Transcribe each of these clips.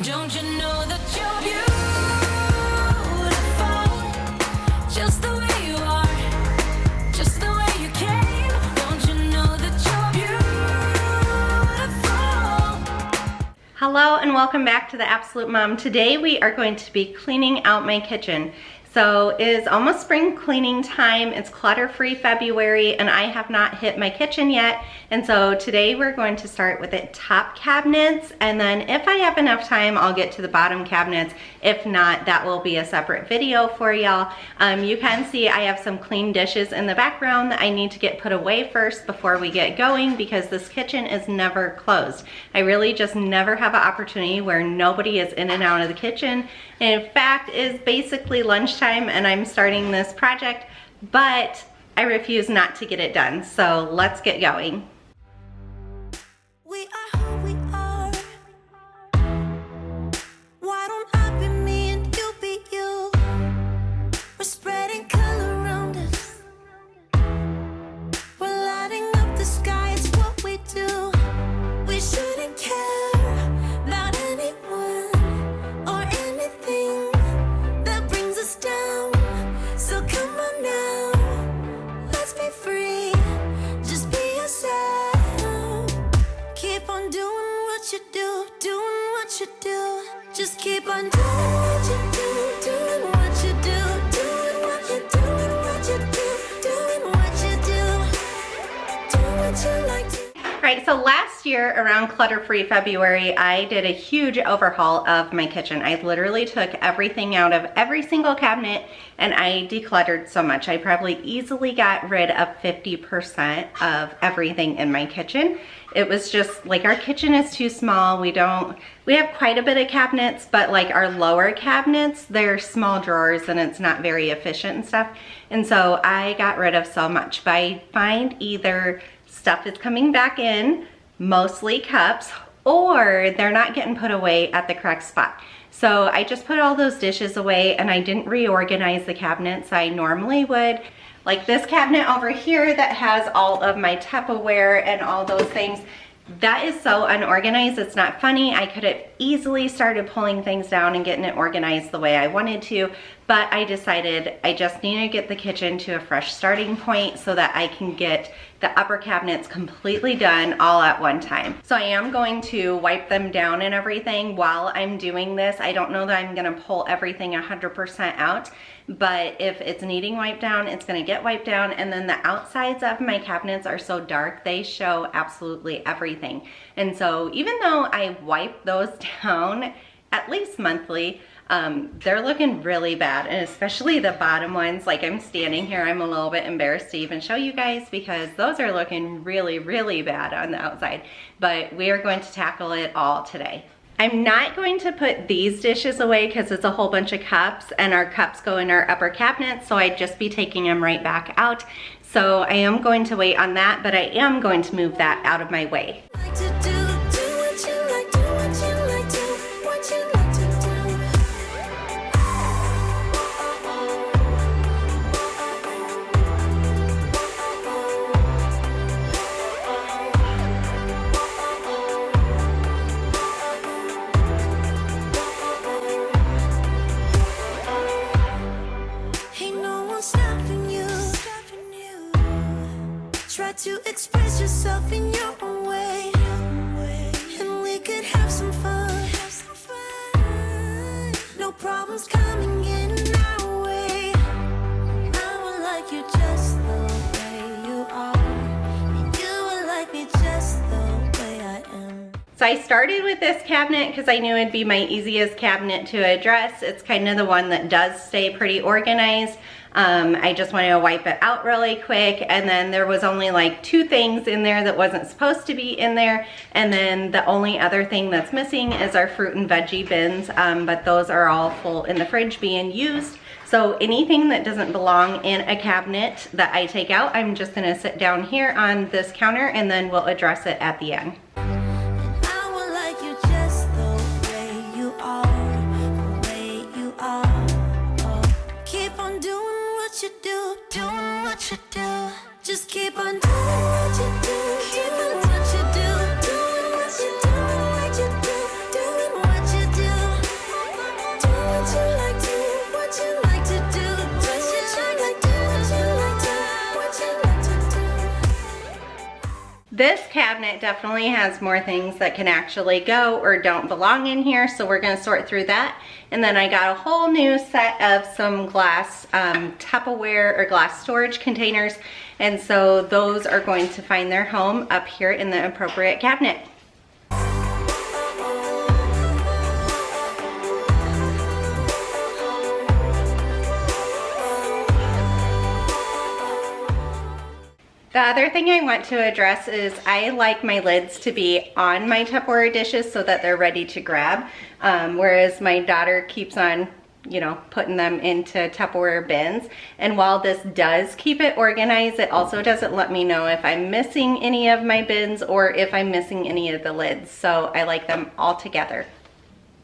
Don't you know that you're beautiful, just the way you are, just the way you came. Don't you know that you're beautiful? Hello and welcome back to the Absolute Mom. Today we are going to be cleaning out my kitchen. So it is almost spring cleaning time. It's clutter-free February and I have not hit my kitchen yet. And so today we're going to start with the top cabinets, and then if I have enough time, I'll get to the bottom cabinets. If not, that will be a separate video for y'all. You can see I have some clean dishes in the background that I need to get put away first before we get going, because this kitchen is never closed. I really just never have an opportunity where nobody is in and out of the kitchen. And in fact, it's basically lunchtime and I'm starting this project, but I refuse not to get it done. So let's get going. We are who we are. Why don't I be me and you be you? We're spreading color around us. We're lighting up the sky, it's what we do. We shouldn't care about anyone or anything that brings us down. So come on now, let's be free. Just be yourself. Keep on doing what you do, doing what you do. Just keep on doing what you do, doing what you do, doing what you do, doing what you do, doing what you do, doing what you like to. Right, so last year around Clutter-Free February, I did a huge overhaul of my kitchen. I literally took everything out of every single cabinet and I decluttered so much. I probably easily got rid of 50% of everything in my kitchen. It was just like, our kitchen is too small. We have quite a bit of cabinets, but like our lower cabinets, they're small drawers and it's not very efficient and stuff. And so I got rid of so much. But I find either stuff is coming back in, mostly cups, or they're not getting put away at the correct spot. So I just put all those dishes away and I didn't reorganize the cabinets I normally would. Like this cabinet over here that has all of my Tupperware and all those things, that is so unorganized, it's not funny. I could have easily started pulling things down and getting it organized the way I wanted to, but I decided I just need to get the kitchen to a fresh starting point so that I can get the upper cabinets completely done all at one time. So I am going to wipe them down and everything while I'm doing this. I don't know that I'm gonna pull everything 100% out, but if it's needing wiped down, it's gonna get wiped down. And then the outsides of my cabinets are so dark, they show absolutely everything. And so even though I wipe those down at least monthly, they're looking really bad, and especially the bottom ones. Like I'm standing here, I'm a little bit embarrassed to even show you guys because those are looking really, really bad on the outside, but we are going to tackle it all today. I'm not going to put these dishes away because it's a whole bunch of cups and our cups go in our upper cabinet, so I'd just be taking them right back out. So I am going to wait on that, but I am going to move that out of my way. Like to do, do what you like, do what you like, do what you like to do. Ain't no one stopping you. Try to express yourself in your own way, and we could have some fun. No problems coming in our way. I would like you just the way you are, and you would like me just the way I am. So I started with this cabinet because I knew it'd be my easiest cabinet to address. It's kind of the one that does stay pretty organized. I just wanted to wipe it out really quick, and then there was only like 2 things in there that wasn't supposed to be in there, and then the only other thing that's missing is our fruit and veggie bins, but those are all full in the fridge being used. So anything that doesn't belong in a cabinet that I take out, I'm just going to sit down here on this counter and then we'll address it at the end. I would like you just the way you are, the way you are. Oh, keep on doing what you do, doing what you do. Just keep on doing what you do, doing what you do, doing what you do, doing what you do, doing what you do. This cabinet definitely has more things that can actually go or don't belong in here, so we're gonna sort through that. And then I got a whole new set of some glass Tupperware or glass storage containers, and so those are going to find their home up here in the appropriate cabinet. The other thing I want to address is I like my lids to be on my Tupperware dishes so that they're ready to grab, whereas my daughter keeps on, you know, putting them into Tupperware bins. And while this does keep it organized, it also doesn't let me know if I'm missing any of my bins or if I'm missing any of the lids. So I like them all together.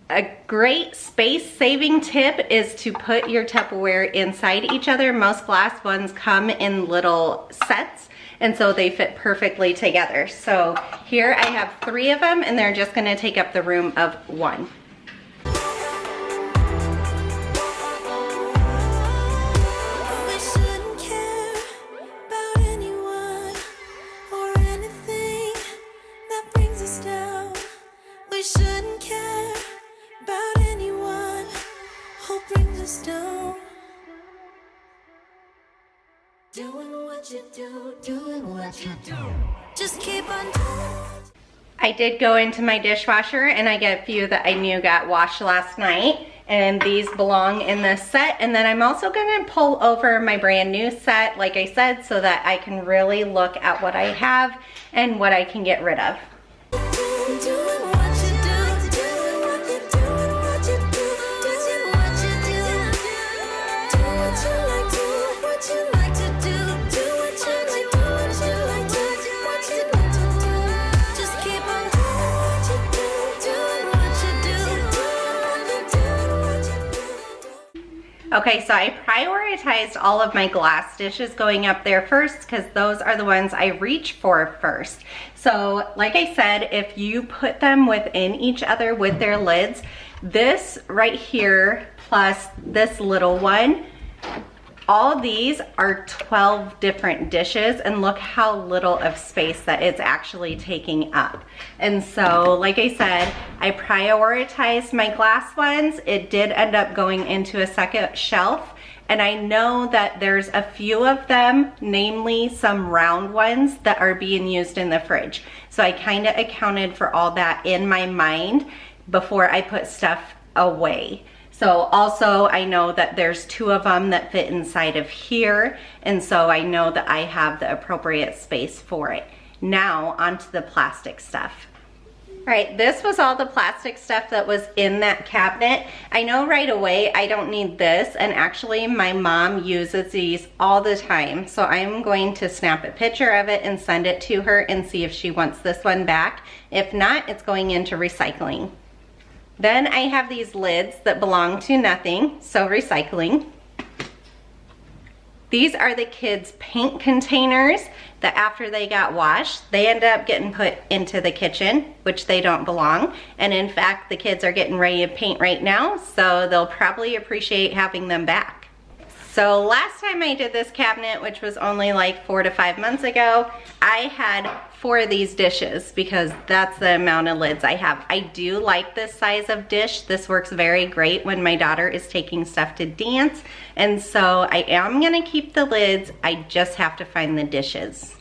A great space-saving tip is to put your Tupperware inside each other. Most glass ones come in little sets, and so they fit perfectly together. So here I have 3 of them, and they're just gonna take up the room of 1. We shouldn't care about anyone or anything that brings us down. We shouldn't care about anyone who brings us down. Doing what you do, doing what you do. Just keep on doing. I did go into my dishwasher and I got a few that I knew got washed last night, and these belong in this set. And then I'm also gonna pull over my brand new set, like I said, so that I can really look at what I have and what I can get rid of. Doing what you do, doing what you do, what you do, doing what you do. Do what you like, do what you like to do, do what you like, do what you like to do, what you like to do. Just keep on doing what you do, doing what you do, doing what you do. Okay, so I prioritized all of my glass dishes going up there first because those are the ones I reach for first. So like I said, if you put them within each other with their lids, this right here plus this little one, all these are 12 different dishes, and look how little of space that it's actually taking up. And so, like I said, I prioritized my glass ones. It did end up going into a second shelf, and I know that there's a few of them, namely some round ones, that are being used in the fridge. So I kind of accounted for all that in my mind before I put stuff away. So also I know that there's 2 of them that fit inside of here, and so I know that I have the appropriate space for it. Now onto the plastic stuff. All right, this was all the plastic stuff that was in that cabinet. I know right away I don't need this, and actually my mom uses these all the time. So I'm going to snap a picture of it and send it to her and see if she wants this one back. If not, it's going into recycling. Then I have these lids that belong to nothing, so recycling. These are the kids' paint containers that after they got washed, they ended up getting put into the kitchen, which they don't belong. And in fact, the kids are getting ready to paint right now, so they'll probably appreciate having them back. So last time I did this cabinet, which was only like 4 to 5 months ago, I had 4 of these dishes because that's the amount of lids I have. I do like this size of dish. This works very great when my daughter is taking stuff to dance. And so I am gonna keep the lids. I just have to find the dishes.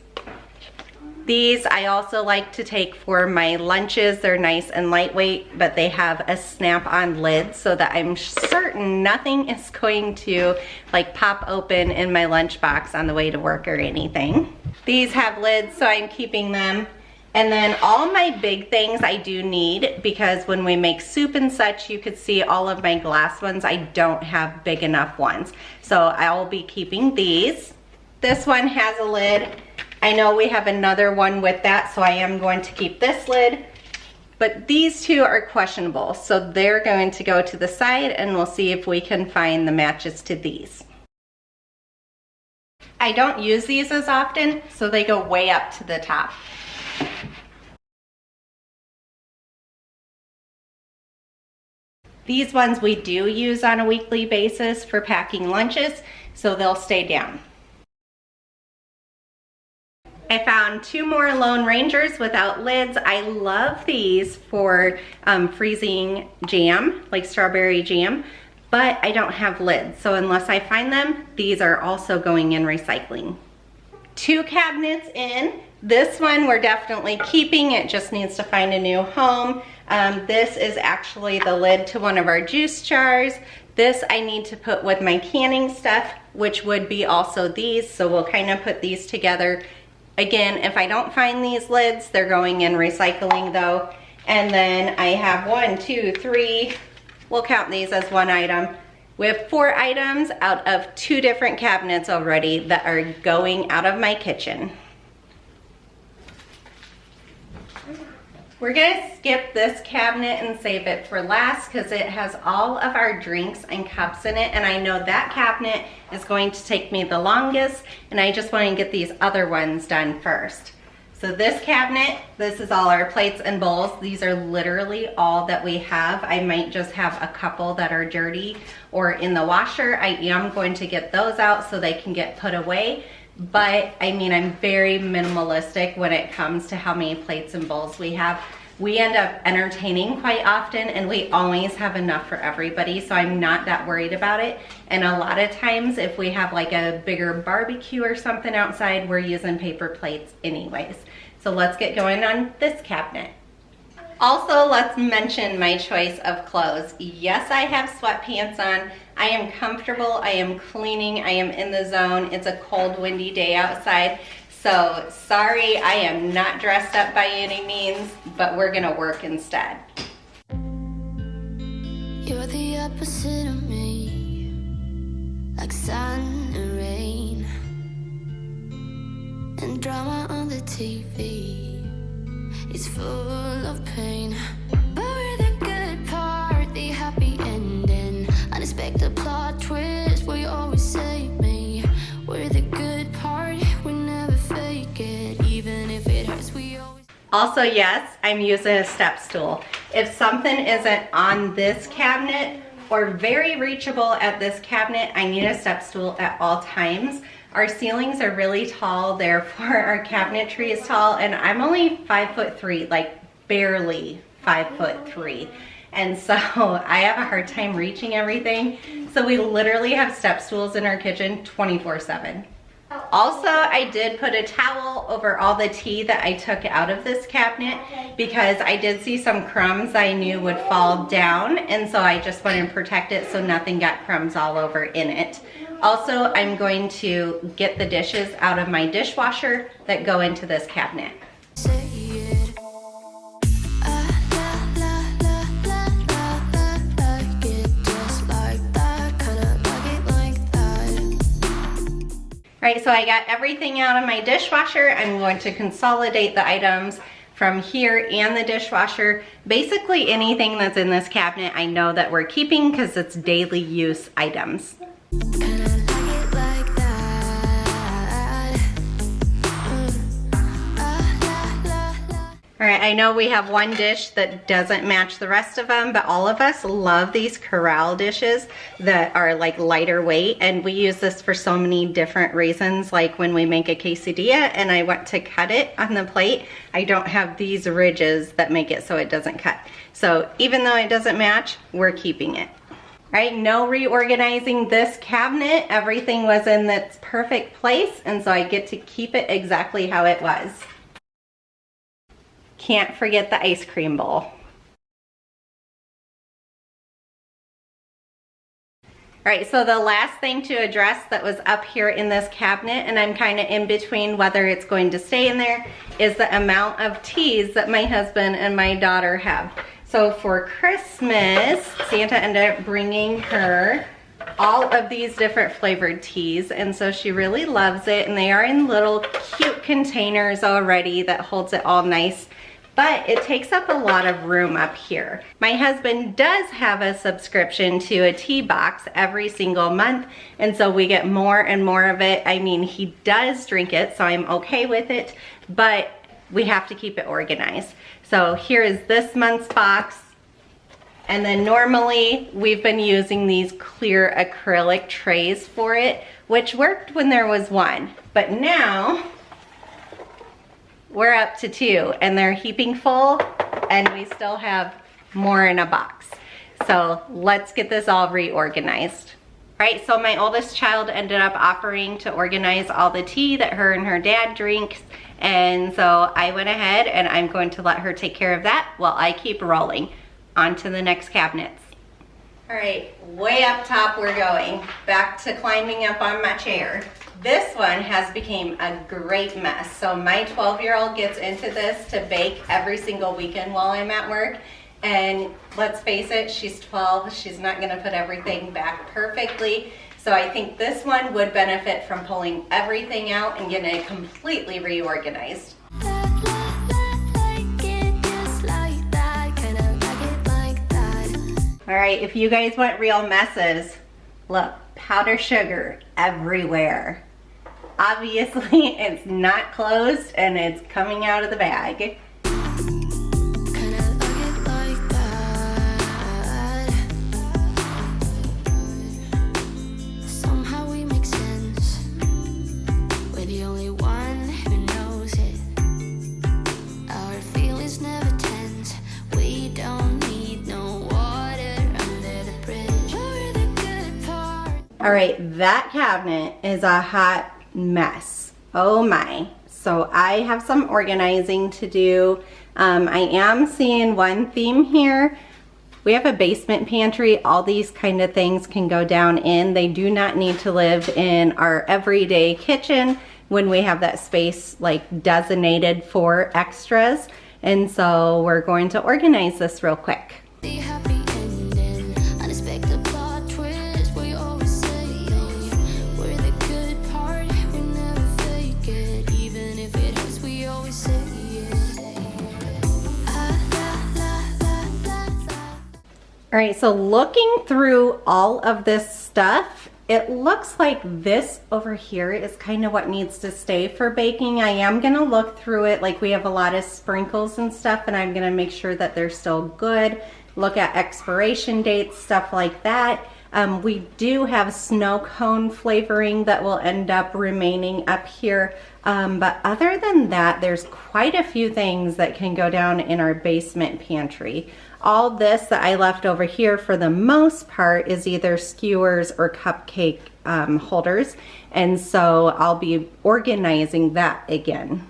These I also like to take for my lunches. They're nice and lightweight, but they have a snap-on lid so that I'm certain nothing is going to like pop open in my lunchbox on the way to work or anything. These have lids, so I'm keeping them. And then all my big things I do need, because when we make soup and such, you could see all of my glass ones, I don't have big enough ones. So I'll be keeping these. This one has a lid. I know we have another one with that, so I am going to keep this lid. But these 2 are questionable, so they're going to go to the side, and we'll see if we can find the matches to these. I don't use these as often, so they go way up to the top. These ones we do use on a weekly basis for packing lunches, so they'll stay down. I found 2 more Lone Rangers without lids. I love these for freezing jam, like strawberry jam, but I don't have lids. So unless I find them, these are also going in recycling. 2 cabinets in. This one we're definitely keeping. It just needs to find a new home. This is actually the lid to one of our juice jars. This I need to put with my canning stuff, which would be also these. So we'll kind of put these together. Again, if I don't find these lids, they're going in recycling though. And then I have 1, 2, 3, we'll count these as 1 item. We have 4 items out of 2 different cabinets already that are going out of my kitchen. We're gonna skip this cabinet and save it for last because it has all of our drinks and cups in it, and I know that cabinet is going to take me the longest, and I just want to get these other ones done first. So this cabinet, this is all our plates and bowls. These are literally all that we have. I might just have a couple that are dirty or in the washer. I am going to get those out so they can get put away. But I mean, I'm very minimalistic when it comes to how many plates and bowls we have. We end up entertaining quite often and we always have enough for everybody, so I'm not that worried about it. And a lot of times if we have like a bigger barbecue or something outside, we're using paper plates anyways. So let's get going on this cabinet. Also, let's mention my choice of clothes. Yes, I have sweatpants on. I am comfortable, I am cleaning, I am in the zone. It's a cold, windy day outside. So sorry, I am not dressed up by any means, but we're gonna work instead. You're the opposite of me, like sun and rain, and drama on the TV. It's full of pain, but we're the good part, the happy ending, unexpected plot twist where you always save me. We're the good part, we never fake it, even if it hurts, we always. Also, yes, I'm using a step stool. If something isn't on this cabinet or very reachable at this cabinet, I need a step stool at all times. Our ceilings are really tall, therefore our cabinetry is tall, and I'm only 5'3", like barely 5'3". And so I have a hard time reaching everything. So we literally have step stools in our kitchen 24/7. Also, I did put a towel over all the tea that I took out of this cabinet because I did see some crumbs I knew would fall down, and so I just wanted to protect it so nothing got crumbs all over in it. Also, I'm going to get the dishes out of my dishwasher that go into this cabinet. All right, so I got everything out of my dishwasher. I'm going to consolidate the items from here and the dishwasher. Basically anything that's in this cabinet I know that we're keeping because it's daily use items. All right, I know we have one dish that doesn't match the rest of them, but all of us love these Corral dishes that are like lighter weight, and we use this for so many different reasons. Like when we make a quesadilla and I want to cut it on the plate, I don't have these ridges that make it so it doesn't cut. So even though it doesn't match, we're keeping it. All right, no reorganizing this cabinet. Everything was in its perfect place, and so I get to keep it exactly how it was. Can't forget the ice cream bowl. All right, so the last thing to address that was up here in this cabinet, and I'm kind of in between whether it's going to stay in there, is the amount of teas that my husband and my daughter have. So for Christmas, Santa ended up bringing her all of these different flavored teas, and so she really loves it, and they are in little cute containers already that holds it all nice. But it takes up a lot of room up here. My husband does have a subscription to a tea box every single month, and so we get more and more of it. I mean, he does drink it, so I'm okay with it, but we have to keep it organized. So here is this month's box, and then normally we've been using these clear acrylic trays for it, which worked when there was one. But now we're up to 2 and they're heaping full, and we still have more in a box. So let's get this all reorganized. All right, so my oldest child ended up offering to organize all the tea that her and her dad drinks. And so I went ahead and I'm going to let her take care of that while I keep rolling. On to the next cabinets. All right, way up top we're going. Back to climbing up on my chair. This one has become a great mess. So my 12-year-old gets into this to bake every single weekend while I'm at work. And let's face it, she's 12. She's not gonna put everything back perfectly. So I think this one would benefit from pulling everything out and getting it completely reorganized. All right, if you guys want real messes, look, powder sugar everywhere. Obviously, it's not closed and it's coming out of the bag. All right, that cabinet is a hot mess. Oh my. So I have some organizing to do. I am seeing one theme here. We have a basement pantry. All these kind of things can go down in. They do not need to live in our everyday kitchen when we have that space like designated for extras. And so we're going to organize this real quick. All right, so looking through all of this stuff, it looks like this over here is kind of what needs to stay for baking. I am gonna look through it, like we have a lot of sprinkles and stuff, and I'm gonna make sure that they're still good. Look at expiration dates, stuff like that. We do have snow cone flavoring that will end up remaining up here. But other than that, there's quite a few things that can go down in our basement pantry. All this that I left over here for the most part is either skewers or cupcake holders. And so I'll be organizing that again.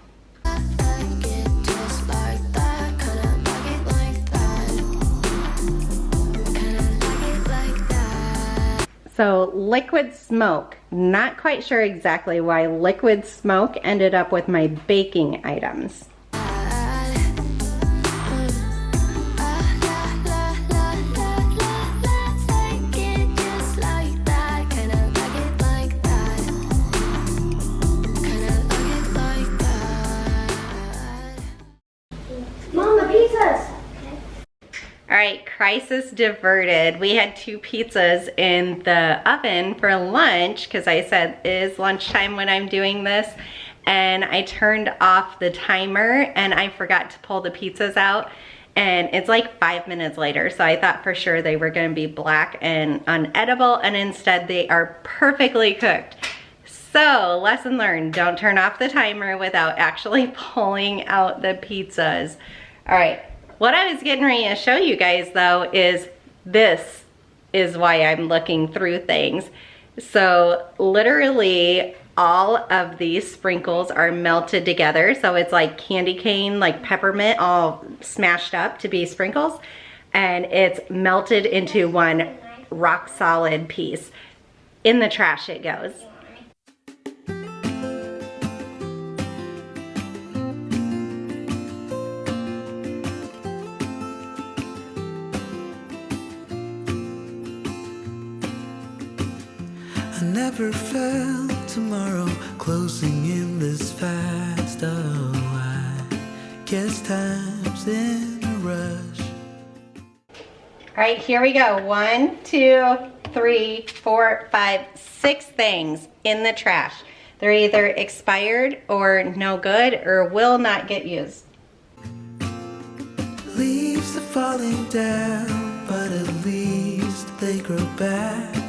So liquid smoke, not quite sure exactly why liquid smoke ended up with my baking items. Mom, the pizzas! All right, crisis diverted. We had 2 pizzas in the oven for lunch because I said it is lunchtime when I'm doing this, and I turned off the timer and I forgot to pull the pizzas out, and it's like 5 minutes later, so I thought for sure they were going to be black and unedible, and instead they are perfectly cooked. So lesson learned, don't turn off the timer without actually pulling out the pizzas. All right. What I was getting ready to show you guys though is this is why I'm looking through things. So literally all of these sprinkles are melted together. So it's like candy cane, like peppermint, all smashed up to be sprinkles. And it's melted into one rock solid piece. In the trash it goes. I never felt tomorrow closing in this fast. Oh, I guess time's in a rush. All right, here we go. 1, 2, 3, 4, 5, 6 things in the trash. They're either expired or no good or will not get used. Leaves are falling down, but at least they grow back.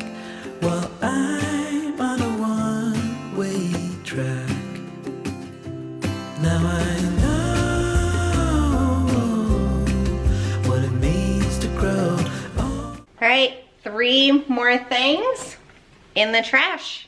While I'm on a one-way track. Now I know 3 more things in the trash.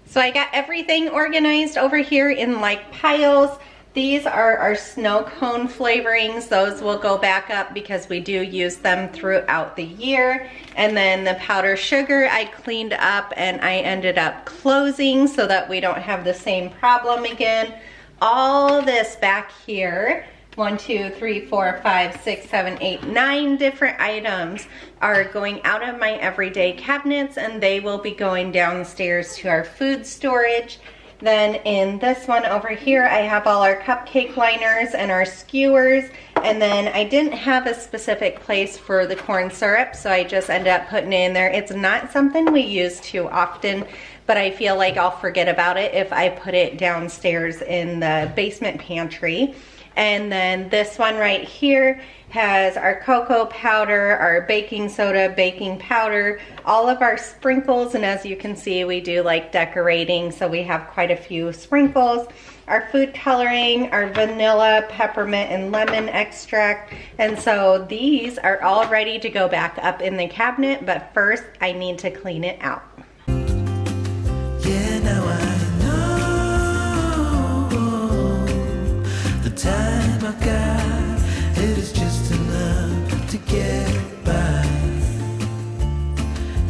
So I got everything organized over here in like piles. These are our snow cone flavorings. Those will go back up because we do use them throughout the year. And then the powdered sugar I cleaned up and I ended up closing so that we don't have the same problem again. All this back here, 1, 2, 3, 4, 5, 6, 7, 8, 9 different items are going out of my everyday cabinets, and they will be going downstairs to our food storage. Then in this one over here, I have all our cupcake liners and our skewers. And then I didn't have a specific place for the corn syrup, so I just ended up putting it in there. It's not something we use too often, but I feel like I'll forget about it if I put it downstairs in the basement pantry. And then this one right here has our cocoa powder, our baking soda, baking powder, all of our sprinkles, and as you can see, we do like decorating, so we have quite a few sprinkles, our food coloring, our vanilla, peppermint, and lemon extract. And so these are all ready to go back up in the cabinet, but first I need to clean it out. Yeah, now I know the time I got, it is just enough to get by.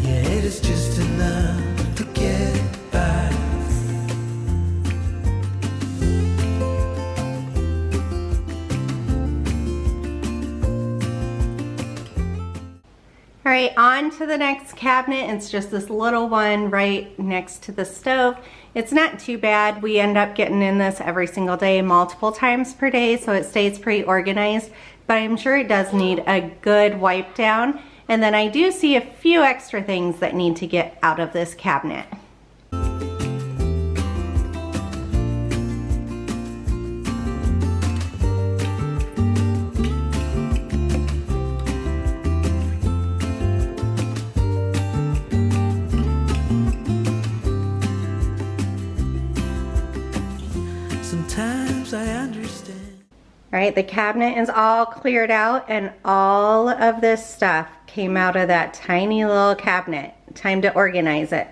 Yeah, it is just enough to get by. All right, on to the next cabinet. It's just this little one right next to the stove. It's not too bad. We end up getting in this every single day, multiple times per day, so it stays pretty organized, but I'm sure it does need a good wipe down. And then I do see a few extra things that need to get out of this cabinet. Sometimes I understand. All right, the cabinet is all cleared out and all of this stuff came out of that tiny little cabinet. Time to organize it.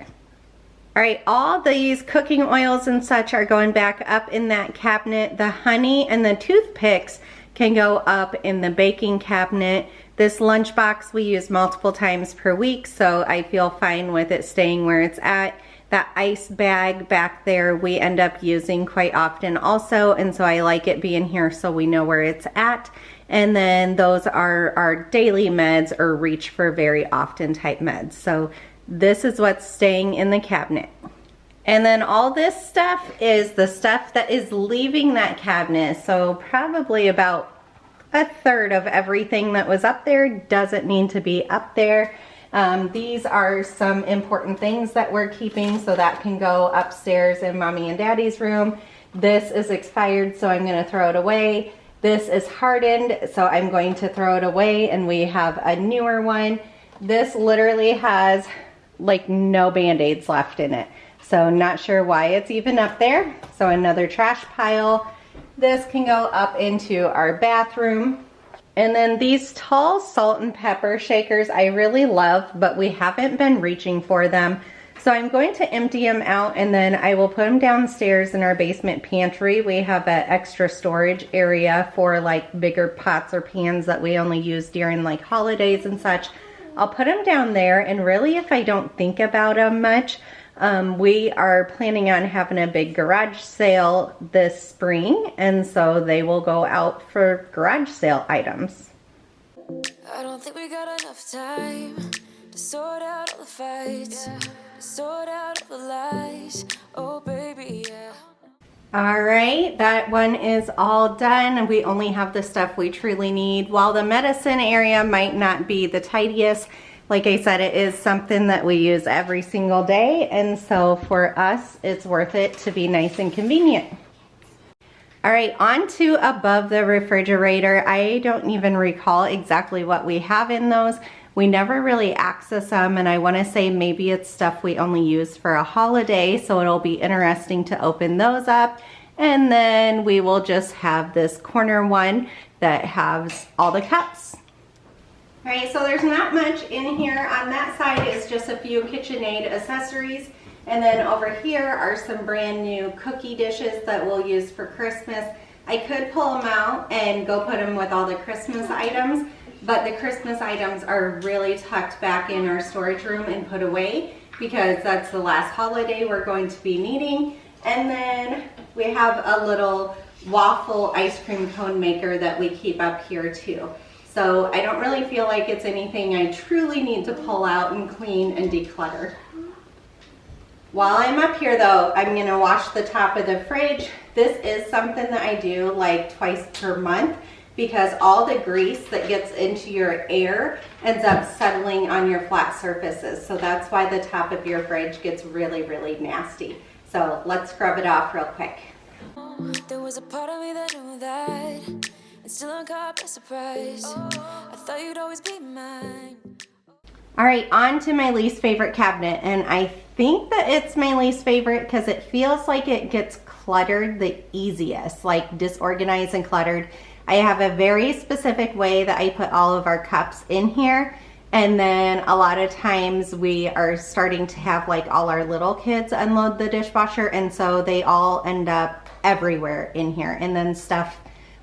All right, all these cooking oils and such are going back up in that cabinet. The honey and the toothpicks can go up in the baking cabinet. This lunchbox we use multiple times per week, so I feel fine with it staying where it's at. That ice bag back there we end up using quite often also, and so I like it being here so we know where it's at. And then those are our daily meds or reach for very often type meds. So this is what's staying in the cabinet. And then all this stuff is the stuff that is leaving that cabinet. So probably about a third of everything that was up there doesn't need to be up there. These are some important things that we're keeping, so that can go upstairs in mommy and daddy's room. This is expired, so I'm going to throw it away. This is hardened, so I'm going to throw it away, and we have a newer one. This literally has like no band-aids left in it, so not sure why it's even up there. So another trash pile. This can go up into our bathroom. And then these tall salt and pepper shakers I really love, but we haven't been reaching for them. So I'm going to empty them out, and then I will put them downstairs in our basement pantry. We have an extra storage area for like bigger pots or pans that we only use during like holidays and such. I'll put them down there, and really if I don't think about them much, we are planning on having a big garage sale this spring, and so they will go out for garage sale items. I don't think we got enough time to sort out all the fights, to sort out all the lies. Oh baby, yeah. All right, that one is all done, and we only have the stuff we truly need. While the medicine area might not be the tidiest, like I said, it is something that we use every single day, and so for us, it's worth it to be nice and convenient. All right, on to above the refrigerator. I don't even recall exactly what we have in those. We never really access them, and I want to say maybe it's stuff we only use for a holiday, so it'll be interesting to open those up. And then we will just have this corner one that has all the cups. All right, so there's not much in here. On that side is just a few KitchenAid accessories. And then over here are some brand new cookie dishes that we'll use for Christmas. I could pull them out and go put them with all the Christmas items, but the Christmas items are really tucked back in our storage room and put away because that's the last holiday we're going to be needing. And then we have a little waffle ice cream cone maker that we keep up here too. So I don't really feel like it's anything I truly need to pull out and clean and declutter. While I'm up here though, I'm gonna wash the top of the fridge. This is something that I do like twice per month because all the grease that gets into your air ends up settling on your flat surfaces. So that's why the top of your fridge gets really, really nasty. So let's scrub it off real quick. There was a part of me that knew that, and still I'm caught by surprise. I thought you'd always be mine. All right, on to my least favorite cabinet, and I think that it's my least favorite because it feels like it gets cluttered the easiest, like disorganized and cluttered. I have a very specific way that I put all of our cups in here, and then a lot of times we are starting to have like all our little kids unload the dishwasher, and so they all end up everywhere in here, and then stuff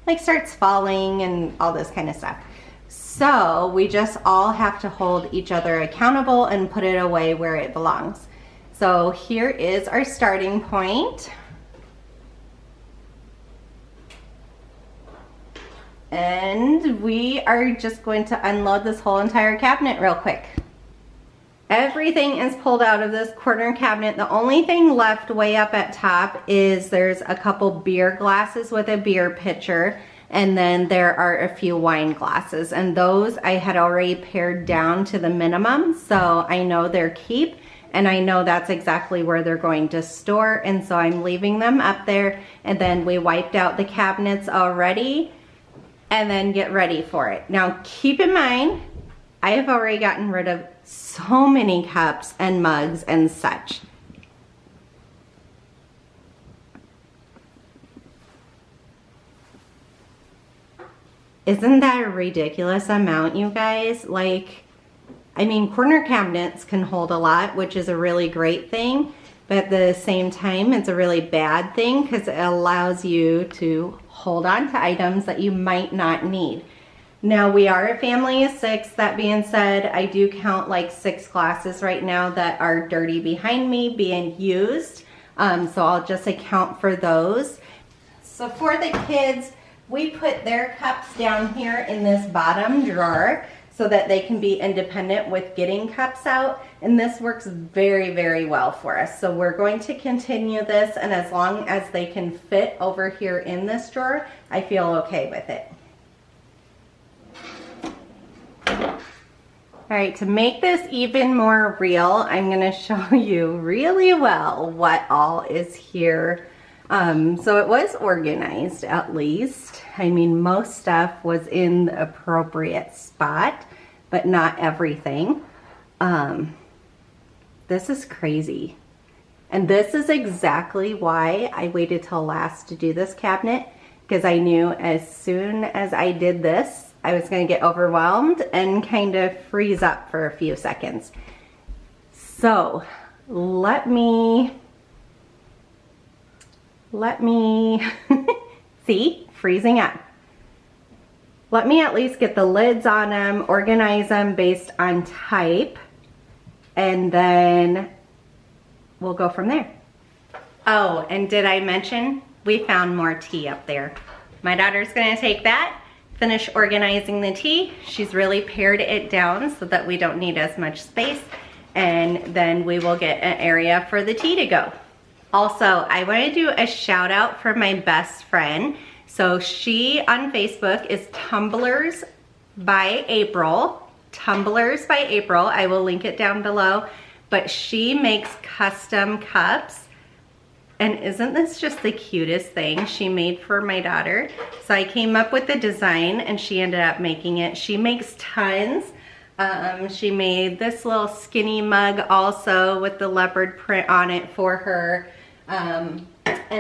like starts falling and all this kind of stuff. So we just all have to hold each other accountable and put it away where it belongs. So here is our starting point. And we are just going to unload this whole entire cabinet real quick. Everything is pulled out of this corner cabinet. The only thing left way up at top is there's a couple beer glasses with a beer pitcher, and then there are a few wine glasses, and those I had already pared down to the minimum, so I know they're keep, and I know that's exactly where they're going to store, and so I'm leaving them up there. And then we wiped out the cabinets already, and then get ready for it. Now keep in mind, I have already gotten rid of so many cups and mugs and such. Isn't that a ridiculous amount, you guys? Like, I mean, corner cabinets can hold a lot, which is a really great thing, but at the same time, it's a really bad thing because it allows you to hold on to items that you might not need. Now, we are a family of 6. That being said, I do count like 6 glasses right now that are dirty behind me being used. So I'll just account for those. So for the kids, we put their cups down here in this bottom drawer so that they can be independent with getting cups out. And this works very, very well for us. So we're going to continue this, and as long as they can fit over here in this drawer, I feel okay with it. All right, to make this even more real, I'm gonna show you really well what all is here. So it was organized, at least. I mean, most stuff was in the appropriate spot, but not everything. This is crazy. And this is exactly why I waited till last to do this cabinet, because I knew as soon as I did this, I was going to get overwhelmed and kind of freeze up for a few seconds. So let me see, freezing up. Let me at least get the lids on them, organize them based on type, and then we'll go from there. Oh, and did I mention we found more tea up there? My daughter's going to take that, finish organizing the tea. She's really pared it down so that we don't need as much space, and then we will get an area for the tea to go. Also, I want to do a shout out for my best friend. So she on Facebook is Tumblers by April. Tumblers by April. I will link it down below. But she makes custom cups. And isn't this just the cutest thing she made for my daughter? So I came up with the design and she ended up making it. She makes tons. She made this little skinny mug also with the leopard print on it for her. And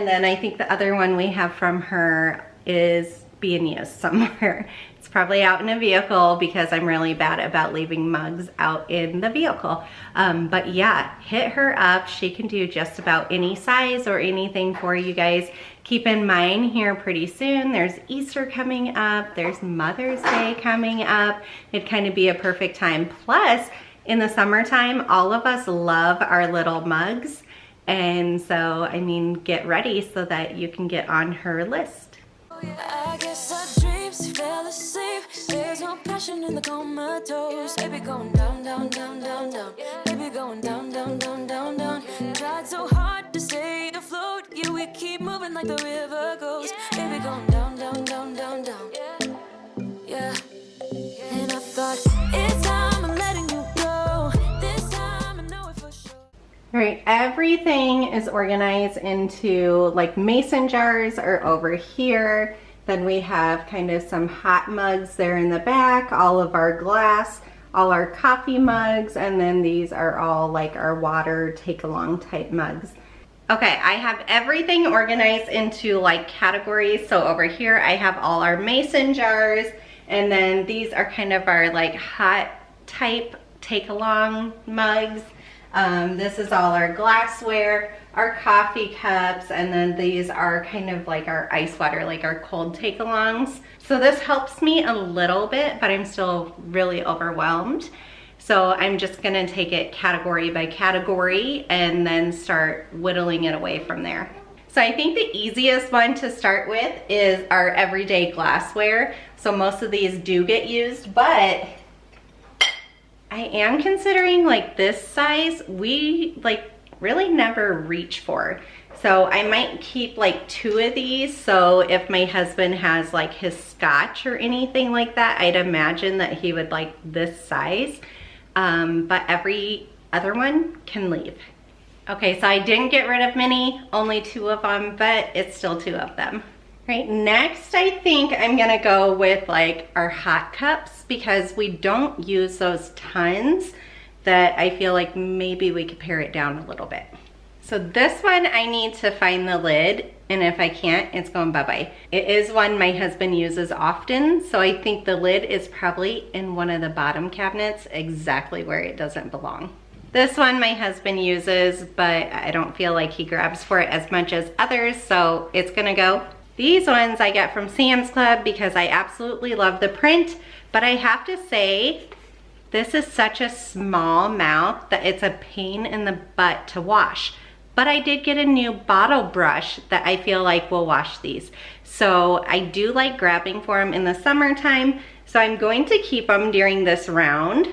then I think the other one we have from her is being used somewhere. It's probably out in a vehicle because I'm really bad about leaving mugs out in the vehicle. But yeah, hit her up. She can do just about any size or anything for you guys. Keep in mind here pretty soon, there's Easter coming up, there's Mother's Day coming up. It'd kind of be a perfect time. Plus, in the summertime, all of us love our little mugs. And so, I mean, get ready so that you can get on her list. I guess our dreams fell asleep. There's no passion in the comatose. Baby going down, down, down, down, down. Baby going down, down, down, down, down. Tried so hard to stay afloat. Yeah, we keep moving like the river goes. Baby going down, down, down, down, down. Yeah. And I thought, it's time I'm letting you go. This time I know it for sure. All right, everything is organized into like mason jars are over here. Then we have kind of some hot mugs there in the back, all of our glass, all our coffee mugs, and then these are all like our water take along type mugs. Okay, I have everything organized into like categories. So over here I have all our mason jars, and then these are kind of our like hot type take along mugs. This is all our glassware, our coffee cups, and then these are kind of like our ice water, like our cold take-alongs. So this helps me a little bit, but I'm still really overwhelmed. So I'm just gonna take it category by category and then start whittling it away from there. So I think the easiest one to start with is our everyday glassware. So most of these do get used, but I am considering like this size, we like really never reach for. So I might keep like 2 of these. So if my husband has like his scotch or anything like that, I'd imagine that he would like this size. But every other one can leave. Okay, so I didn't get rid of many, only 2 of them, but it's still 2 of them. Right, next I think I'm gonna go with like our hot cups because we don't use those tons, that I feel like maybe we could pare it down a little bit. So this one I need to find the lid, and if I can't, it's going bye-bye. It is one my husband uses often, so I think the lid is probably in one of the bottom cabinets, exactly where it doesn't belong. This one my husband uses, but I don't feel like he grabs for it as much as others, so it's gonna go. These ones I get from Sam's Club because I absolutely love the print, but I have to say, this is such a small mouth that it's a pain in the butt to wash. But I did get a new bottle brush that I feel like will wash these. So I do like grabbing for them in the summertime, so I'm going to keep them during this round.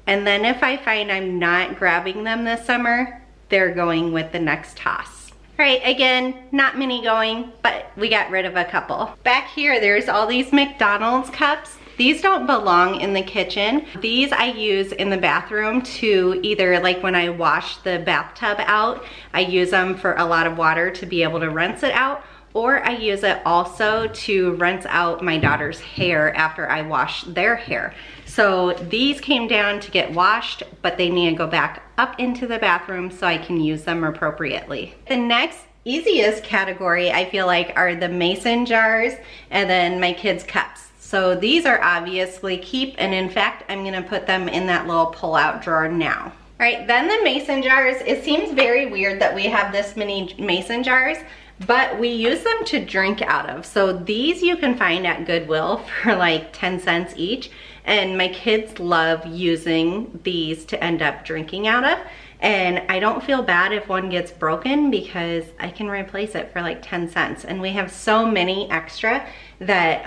And then if I find I'm not grabbing them this summer, they're going with the next toss. All right, again, not many going, but we got rid of a couple. Back here, there's all these McDonald's cups. These don't belong in the kitchen. These I use in the bathroom to either, like when I wash the bathtub out, I use them for a lot of water to be able to rinse it out, or I use it also to rinse out my daughter's hair after I wash their hair. So these came down to get washed, but they need to go back up into the bathroom so I can use them appropriately. The next easiest category I feel like are the mason jars and then my kids' cups. So these are obviously keep, and in fact, I'm gonna put them in that little pull-out drawer now. All right, then the mason jars. It seems very weird that we have this many mason jars, but we use them to drink out of. So these you can find at Goodwill for like 10 cents each. And my kids love using these to end up drinking out of. And I don't feel bad if one gets broken because I can replace it for like 10 cents. And we have so many extra that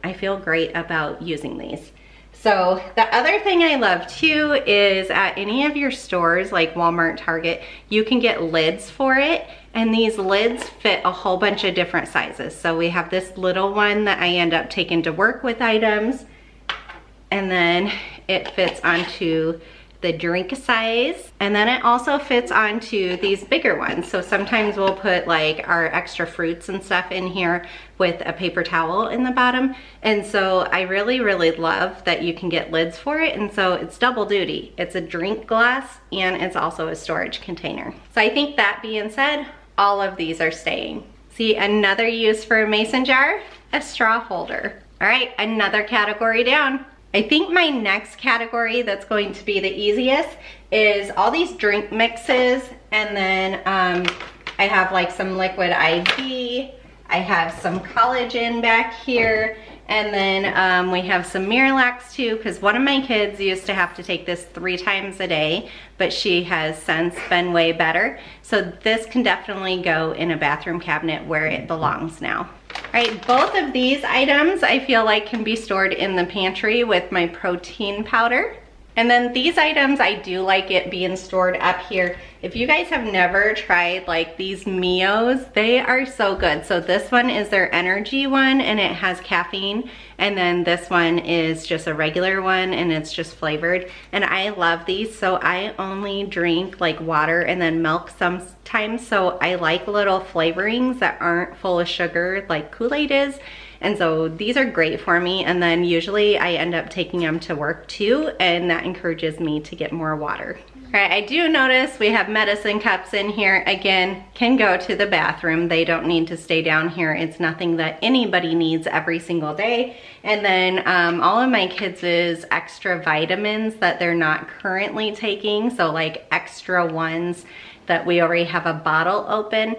I feel great about using these. So the other thing I love too is at any of your stores like Walmart, Target, you can get lids for it. And these lids fit a whole bunch of different sizes. So we have this little one that I end up taking to work with items. And then it fits onto the drink size, and then it also fits onto these bigger ones. So sometimes we'll put like our extra fruits and stuff in here with a paper towel in the bottom. And so I really, really love that you can get lids for it. And so it's double duty. It's a drink glass and it's also a storage container. So I think that being said, all of these are staying. See, another use for a mason jar, a straw holder. All right, another category down. I think my next category that's going to be the easiest is all these drink mixes, and then I have like some liquid IV, I have some collagen back here, and then we have some Miralax too, because one of my kids used to have to take this 3 times a day, but she has since been way better. So this can definitely go in a bathroom cabinet where it belongs now. All right, both of these items I feel like can be stored in the pantry with my protein powder. And then these items, I do like it being stored up here. If you guys have never tried like these Mios, they are so good. So this one is their energy one and it has caffeine. And then this one is just a regular one and it's just flavored. And I love these, so I only drink like water and then milk sometimes. So I like little flavorings that aren't full of sugar like Kool-Aid is. And so these are great for me, and then usually I end up taking them to work too, and that encourages me to get more water. All right, I do notice we have medicine cups in here. Again, can go to the bathroom. They don't need to stay down here. It's nothing that anybody needs every single day. And then all of my kids' extra vitamins that they're not currently taking, so like extra ones that we already have a bottle open,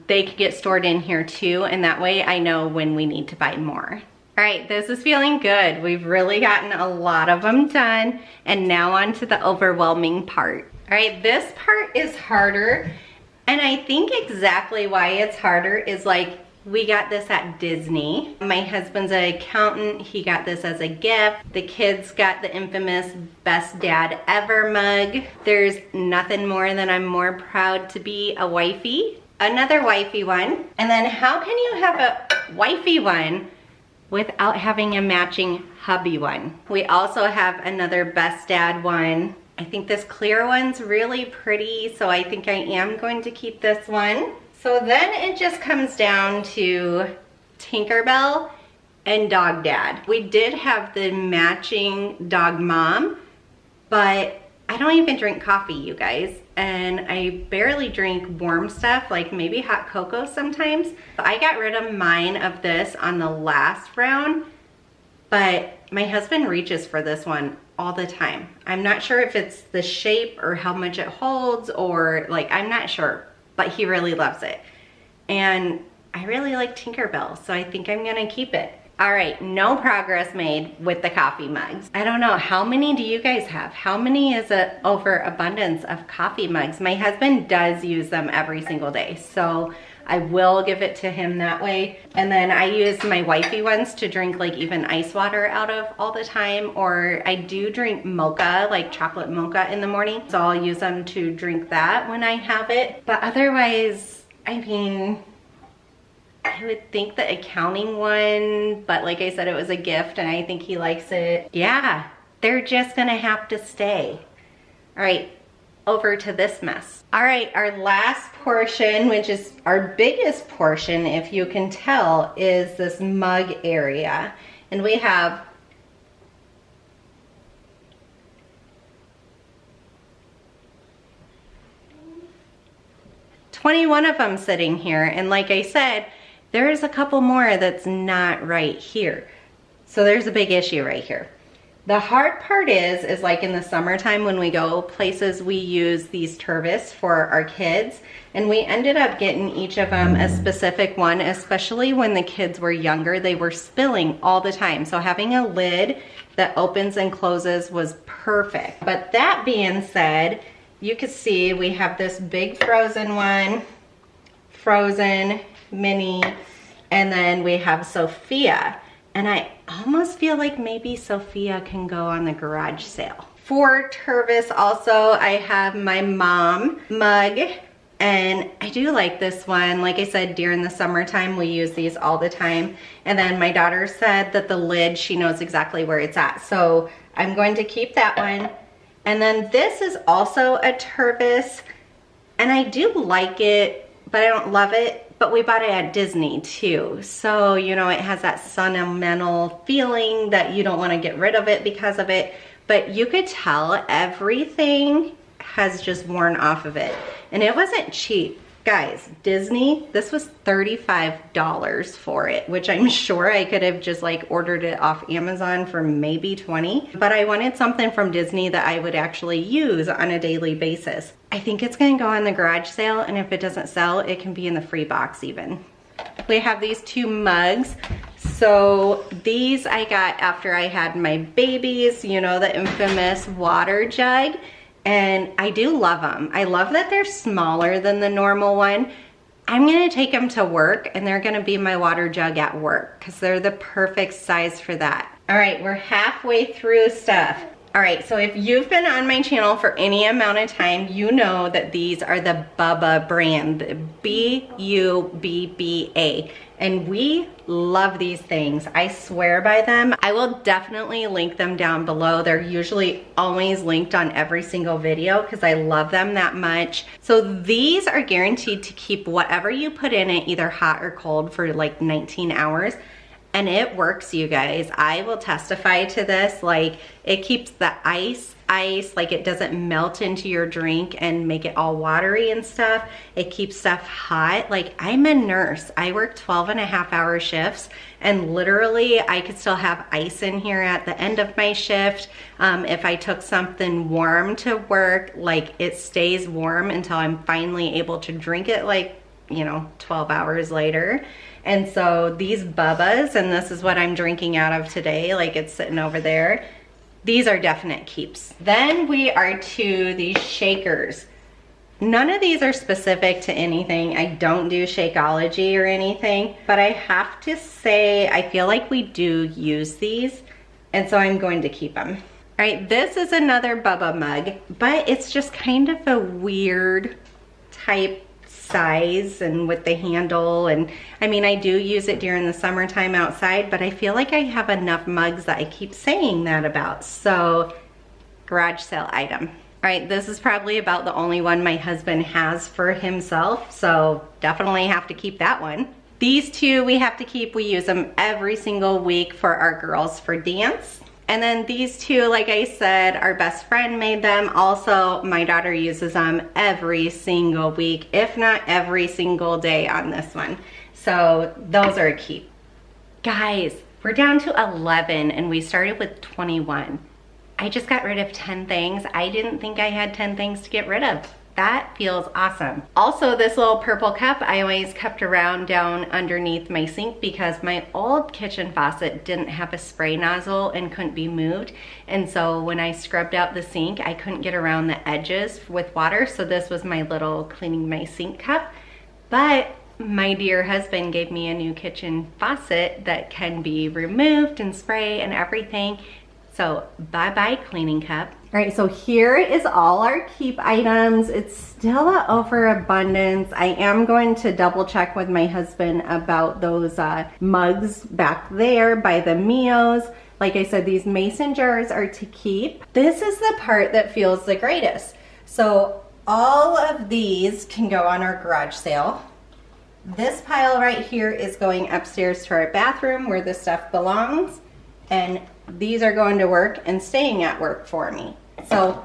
they can get stored in here too, and that way I know when we need to buy more. All right, this is feeling good. We've really gotten a lot of them done, and now on to the overwhelming part. All right, this part is harder, and I think exactly why it's harder is like, we got this at Disney. My husband's an accountant. He got this as a gift. The kids got the infamous Best Dad Ever mug. There's nothing more than I'm more proud to be a wifey. Another wifey one. And then how can you have a wifey one without having a matching hubby one? We also have another Best Dad one. I think this clear one's really pretty, so I think I am going to keep this one. So then it just comes down to Tinkerbell and Dog Dad. We did have the matching Dog Mom, but I don't even drink coffee, you guys. And I barely drink warm stuff, like maybe hot cocoa sometimes. I got rid of mine of this on the last round, but my husband reaches for this one all the time. I'm not sure if it's the shape or how much it holds, or like, I'm not sure. But he really loves it. And I really like Tinkerbell, so I think I'm gonna keep it. All right, no progress made with the coffee mugs. I don't know, how many do you guys have? How many is an overabundance of coffee mugs? My husband does use them every single day, so I will give it to him that way. And then I use my wifey ones to drink like even ice water out of all the time, or I do drink mocha, like chocolate mocha in the morning. So I'll use them to drink that when I have it. But otherwise, I mean, I would think the accounting one, but like I said, it was a gift and I think he likes it. Yeah, they're just gonna have to stay. All right, over to this mess. All right, our last portion, which is our biggest portion, if you can tell, is this mug area. And we have $21 of them sitting here. And like I said, there's a couple more that's not right here. So there's a big issue right here. The hard part is like in the summertime when we go places, we use these Tervis for our kids, and we ended up getting each of them a specific one, especially when the kids were younger. They were spilling all the time. So having a lid that opens and closes was perfect. But that being said, you can see we have this big frozen one, frozen, mini, and then we have Sophia. And I almost feel like maybe Sophia can go on the garage sale. For Tervis also, I have my mom mug, and I do like this one. Like I said, during the summertime, we use these all the time. And then my daughter said that the lid, she knows exactly where it's at. So I'm going to keep that one. And then this is also a Tervis, and I do like it, but I don't love it. But we bought it at Disney too. So, you know, it has that sentimental feeling that you don't want to get rid of it because of it. But you could tell everything has just worn off of it. And it wasn't cheap. Guys, Disney, this was $35 for it, which I'm sure I could have just like ordered it off Amazon for maybe 20, but I wanted something from Disney that I would actually use on a daily basis. I think it's gonna go on the garage sale, and if it doesn't sell, it can be in the free box even. We have these 2 mugs. So these I got after I had my babies, you know, the infamous water jug. And I do love them. I love that they're smaller than the normal one. I'm gonna take them to work, and they're gonna be my water jug at work because they're the perfect size for that. All right, we're halfway through stuff. All right, so if you've been on my channel for any amount of time, you know that these are the Bubba brand, B-U-B-B-A. And we love these things. I swear by them. I will definitely link them down below. They're usually always linked on every single video because I love them that much. So these are guaranteed to keep whatever you put in it either hot or cold for like 19 hours. And it works, you guys. I will testify to this. Like, it keeps the ice, like it doesn't melt into your drink and make it all watery and stuff. It keeps stuff hot. Like, I'm a nurse. I work 12.5-hour shifts, and literally I could still have ice in here at the end of my shift. If I took something warm to work, like, it stays warm until I'm finally able to drink it, like, you know, 12 hours later. And so these Bubbas, and this is what I'm drinking out of today, like it's sitting over there, these are definite keeps. Then we are to these shakers. None of these are specific to anything. I don't do Shakeology or anything, but I have to say, I feel like we do use these, and so I'm going to keep them. All right, this is another Bubba mug, but it's just kind of a weird type size and with the handle, and I mean, I do use it during the summertime outside, but I feel like I have enough mugs that I keep saying that about. So garage sale item. All right, this is probably about the only one my husband has for himself, so definitely have to keep that one. These 2 we have to keep. We use them every single week for our girls for dance. And then these 2, like I said, our best friend made them. Also, my daughter uses them every single week, if not every single day on this one. So those are a keep. Guys, we're down to 11 and we started with 21. I just got rid of 10 things. I didn't think I had 10 things to get rid of. That feels awesome. Also, this little purple cup I always kept around down underneath my sink because my old kitchen faucet didn't have a spray nozzle and couldn't be moved. And so when I scrubbed out the sink, I couldn't get around the edges with water. So this was my little cleaning my sink cup. But my dear husband gave me a new kitchen faucet that can be removed and spray and everything. So bye-bye cleaning cup. All right, so here is all our keep items. It's still an overabundance. I am going to double check with my husband about those mugs back there by the Mios. Like I said, these mason jars are to keep. This is the part that feels the greatest. So all of these can go on our garage sale. This pile right here is going upstairs to our bathroom where this stuff belongs. And these are going to work and staying at work for me. So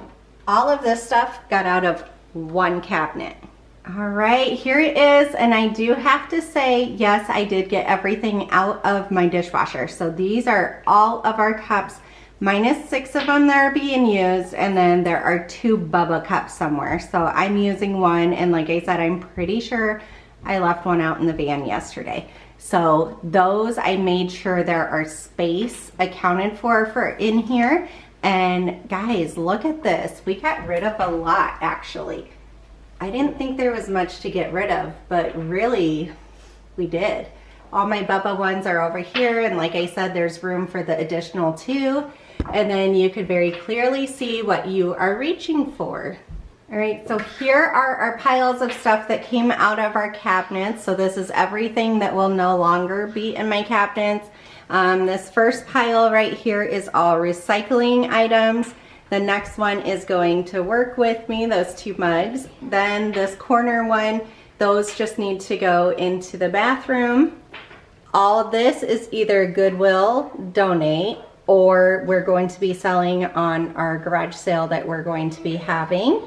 all of this stuff got out of one cabinet. All right, here it is. And I do have to say, yes, I did get everything out of my dishwasher. So these are all of our cups, minus 6 of them that are being used. And then there are 2 Bubba cups somewhere. So I'm using one. And like I said, I'm pretty sure I left one out in the van yesterday. So those, I made sure there are space accounted for in here. And guys, look at this. We got rid of a lot, actually. I didn't think there was much to get rid of, but really we did. All my Bubba ones are over here. And like I said, there's room for the additional 2. And then you could very clearly see what you are reaching for. All right, so here are our piles of stuff that came out of our cabinets. So this is everything that will no longer be in my cabinets. This first pile right here is all recycling items. The next one is going to work with me, those 2 mugs. Then this corner one, those just need to go into the bathroom. All of this is either Goodwill, donate, or we're going to be selling on our garage sale that we're going to be having.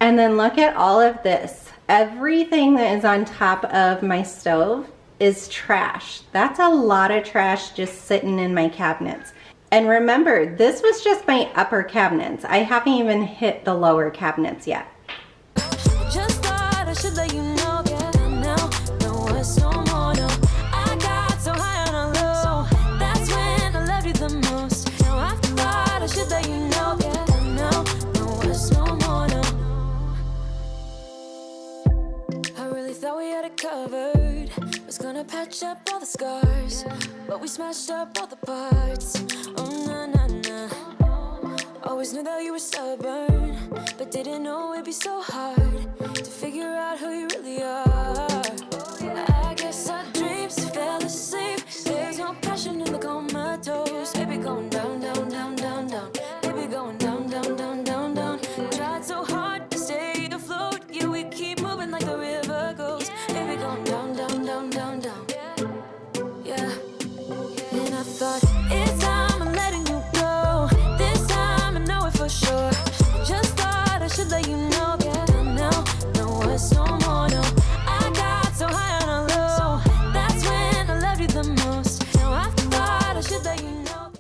And then look at all of this. everything that is on top of my stove is trash. That's a lot of trash just sitting in my cabinets. And remember, this was just my upper cabinets. I haven't even hit the lower cabinets yet. Just thought I should let you know, yeah, now, no, it's no more, no. I got so high on a low, that's when I loved you the most. Now I thought I should let you know, yeah, now, no, it's no more, no. I really thought we had it covered, was gonna patch up all the scars, but we smashed up all the parts. Oh, na, na, na. Always knew that you were stubborn, but didn't know it'd be so hard to figure out who you really are. I guess our dreams fell asleep. There's no passion in the comatose. Baby going down, down, down, down, down. Baby going down, down, down, down, down. Tried so hard to stay afloat, yeah, we keep moving like the river goes. Baby going down, down, down, down, down. Yeah. And I thought, it's time I'm letting you go. This time I know it for sure. Just thought I should let you know, yeah, now, no, it's no more, no. I got so high on a low, that's when I loved you the most. Now I thought I should let you know.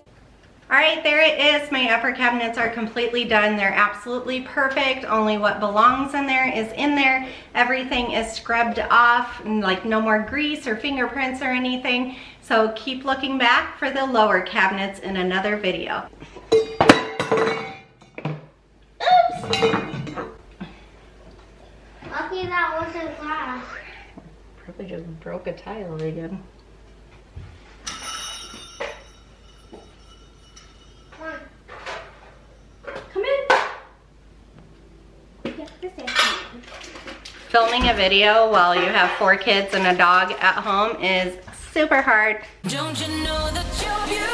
All right, there it is. My upper cabinets are completely done. They're absolutely perfect. Only what belongs in there is in there. Everything is scrubbed off, like no more grease or fingerprints or anything. So keep looking back for the lower cabinets in another video. Lucky that wasn't glass. Probably just broke a tile again. Come in. Yeah, this is. Filming a video while you have 4 kids and a dog at home is super hard. Don't you know that you're beautiful?